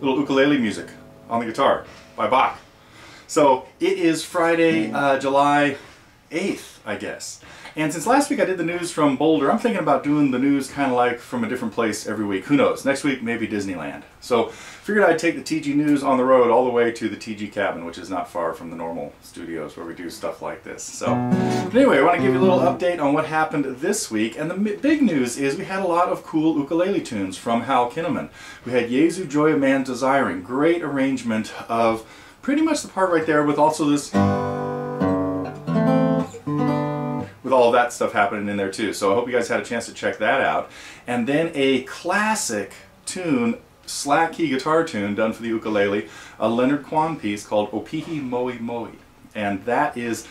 little ukulele music on the guitar by Bach. So it is Friday, July 8th, I guess. And since last week I did the news from Boulder, I'm thinking about doing the news kind of like from a different place every week. Who knows? Next week, maybe Disneyland. So figured I'd take the TG News on the road all the way to the TG Cabin, which is not far from the normal studios where we do stuff like this. So anyway, I want to give you a little update on what happened this week. And the big news is we had a lot of cool ukulele tunes from Hal Kinnaman. We had Jesu, Joy of Man Desiring. Great arrangement of pretty much the part right there with also this... with all of that stuff happening in there too. So I hope you guys had a chance to check that out. And then a classic tune, slack key guitar tune done for the ukulele, a Leonard Kwan piece called Opihi Moe Moe. And that is,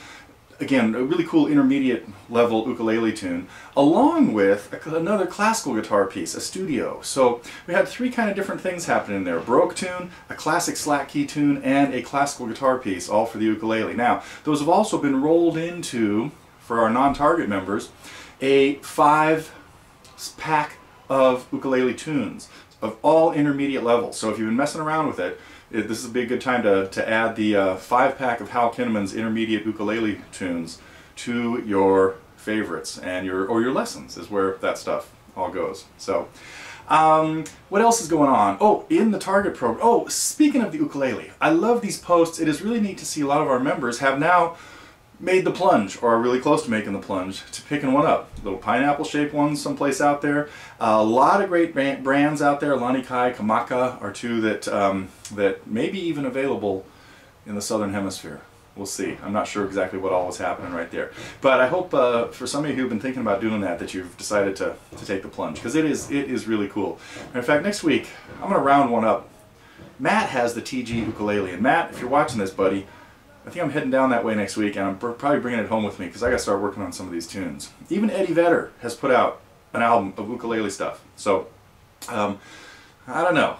again, a really cool intermediate level ukulele tune, along with another classical guitar piece, Estudio. So we had three kind of different things happening there. A Baroque tune, a classic slack key tune, and a classical guitar piece, all for the ukulele. Now, those have also been rolled into, for our non-target members, a 5-pack of ukulele tunes of all intermediate levels. So if you've been messing around with it, this would be a good time to add the 5-pack of Hal Kinnaman's intermediate ukulele tunes to your favorites and your lessons is where that stuff all goes. So what else is going on? Oh, in the target program. Oh, speaking of the ukulele, I love these posts. It is really neat to see a lot of our members have now made the plunge, or are really close to making the plunge, to picking one up. Little pineapple-shaped ones someplace out there. A lot of great brands out there. Lanikai, Kamaka are two that that may be even available in the Southern Hemisphere. We'll see. I'm not sure exactly what all was happening right there. But I hope for some of you who've been thinking about doing that you've decided to take the plunge, because it is really cool. And in fact, next week, I'm going to round one up. Matt has the TG ukulele. And Matt, if you're watching this, buddy, I think I'm heading down that way next week, and I'm probably bringing it home with me because I got to start working on some of these tunes. Even Eddie Vedder has put out an album of ukulele stuff. So, I don't know.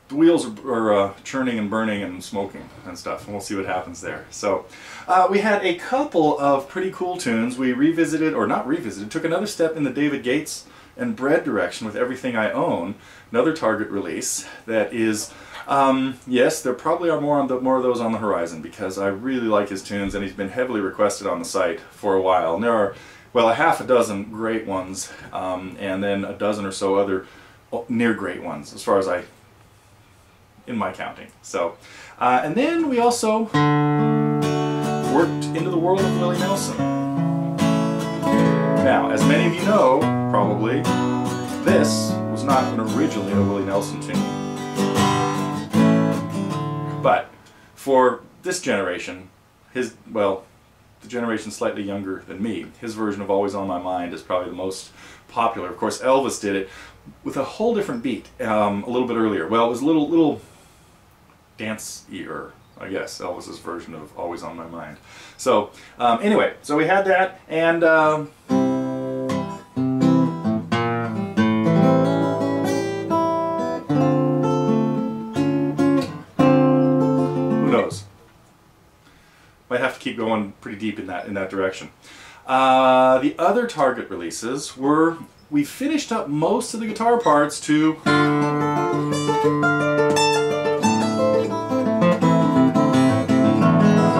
The wheels are churning and burning and smoking and stuff, and we'll see what happens there. So, we had a couple of pretty cool tunes. We revisited, or not revisited, took another step in the David Gates and Bread direction with Everything I Own, another Target release that is... yes, there probably are more of those on the horizon, because I really like his tunes and he's been heavily requested on the site for a while. And there are, well, a half a dozen great ones, and then a dozen or so other near great ones, as far as in my counting. So, and then we also worked into the world of Willie Nelson. Now, as many of you know, probably, this was not originally a Willie Nelson tune. But for this generation, the generation slightly younger than me, his version of Always on My Mind is probably the most popular. Of course, Elvis did it with a whole different beat a little bit earlier. Well, it was a little dance-ier, I guess, Elvis's version of Always on My Mind. So anyway, so we had that, and might have to keep going pretty deep in that direction. The other Target releases were, we finished up most of the guitar parts to... Don't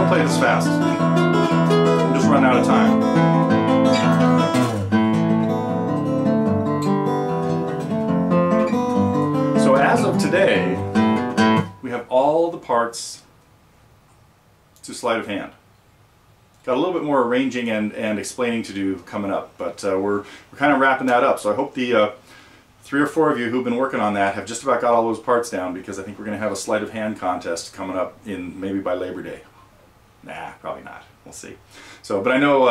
play this fast. I'm just running out of time. So as of today, we have all the parts to Sleight of Hand. Got a little bit more arranging and explaining to do coming up, but we're kind of wrapping that up. So I hope the 3 or 4 of you who've been working on that have just about got all those parts down, because I think we're going to have a Sleight of Hand contest coming up in maybe by Labor Day. Nah, probably not. We'll see. So, but I know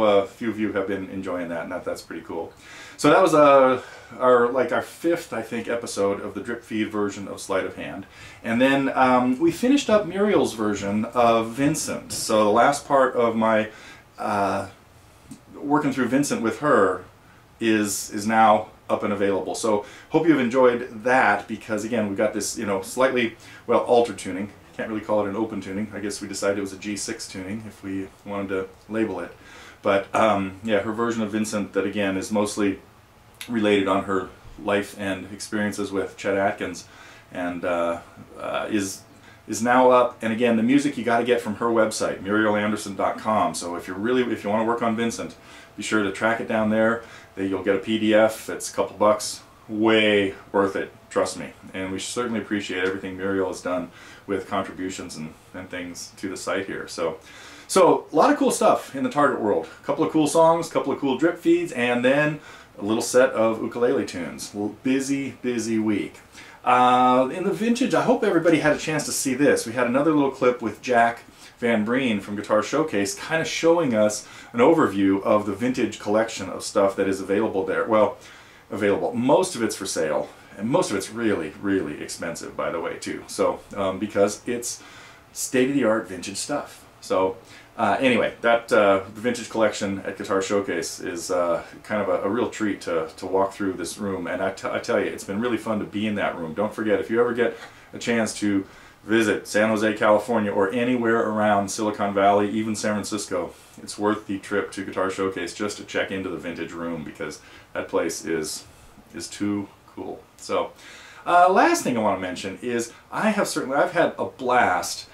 a few of you have been enjoying that, and that's pretty cool. So that was our 5th, I think, episode of the drip feed version of Sleight of Hand. And then we finished up Muriel's version of Vincent. So the last part of my working through Vincent with her is now up and available. So hope you've enjoyed that, because again, we've got this, slightly, well, altered tuning. Can't really call it an open tuning. I guess we decided it was a G6 tuning if we wanted to label it. But yeah, her version of Vincent, that again is mostly related on her life and experiences with Chet Atkins and is now up. And again, the music you got to get from her website, murielanderson.com. So if you want to work on Vincent, be sure to track it down there. You'll get a PDF. It's a couple bucks. Way worth it, trust me. And we certainly appreciate everything Muriel has done with contributions and things to the site here. So a lot of cool stuff in the target world. A couple of cool songs, a couple of cool drip feeds, and then a little set of ukulele tunes. Well, busy week. In the vintage, I hope everybody had a chance to see this. We had another little clip with Jack Van Breen from Guitar Showcase kind of showing us an overview of the vintage collection of stuff that is available there. Well, available. Most of it's for sale, and most of it's really expensive, by the way, too. So, because it's state-of-the-art vintage stuff. So, anyway, that the vintage collection at Guitar Showcase is kind of a real treat to walk through this room. And I tell you, it's been really fun to be in that room. Don't forget, if you ever get a chance to visit San Jose, California, or anywhere around Silicon Valley, even San Francisco, it's worth the trip to Guitar Showcase just to check into the vintage room, because that place is too cool. So, last thing I want to mention is I've had a blast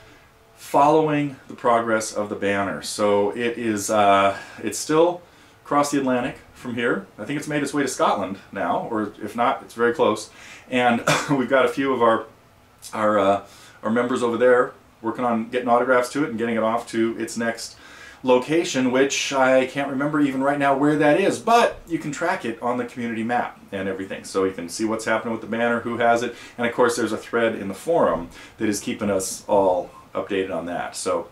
following the progress of the banner. So it's still across the Atlantic from here. I think it's made its way to Scotland now, or if not, it's very close. And we've got a few of our members over there working on getting autographs to it and getting it off to its next location, which I can't remember even right now where that is, but you can track it on the community map and everything. So you can see what's happening with the banner, who has it, and of course there's a thread in the forum that is keeping us all updated on that. So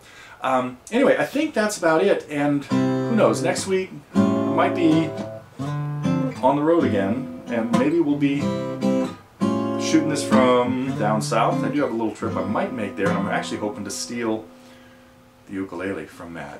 anyway, I think that's about it, and who knows, next week might be on the road again, and maybe we'll be shooting this from down south. I do have a little trip I might make there, and I'm actually hoping to steal the ukulele from Mad.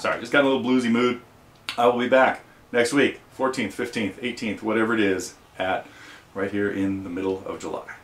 Sorry, just got a little bluesy mood. I will be back next week, 14th, 15th, 18th, whatever it is, right here in the middle of July.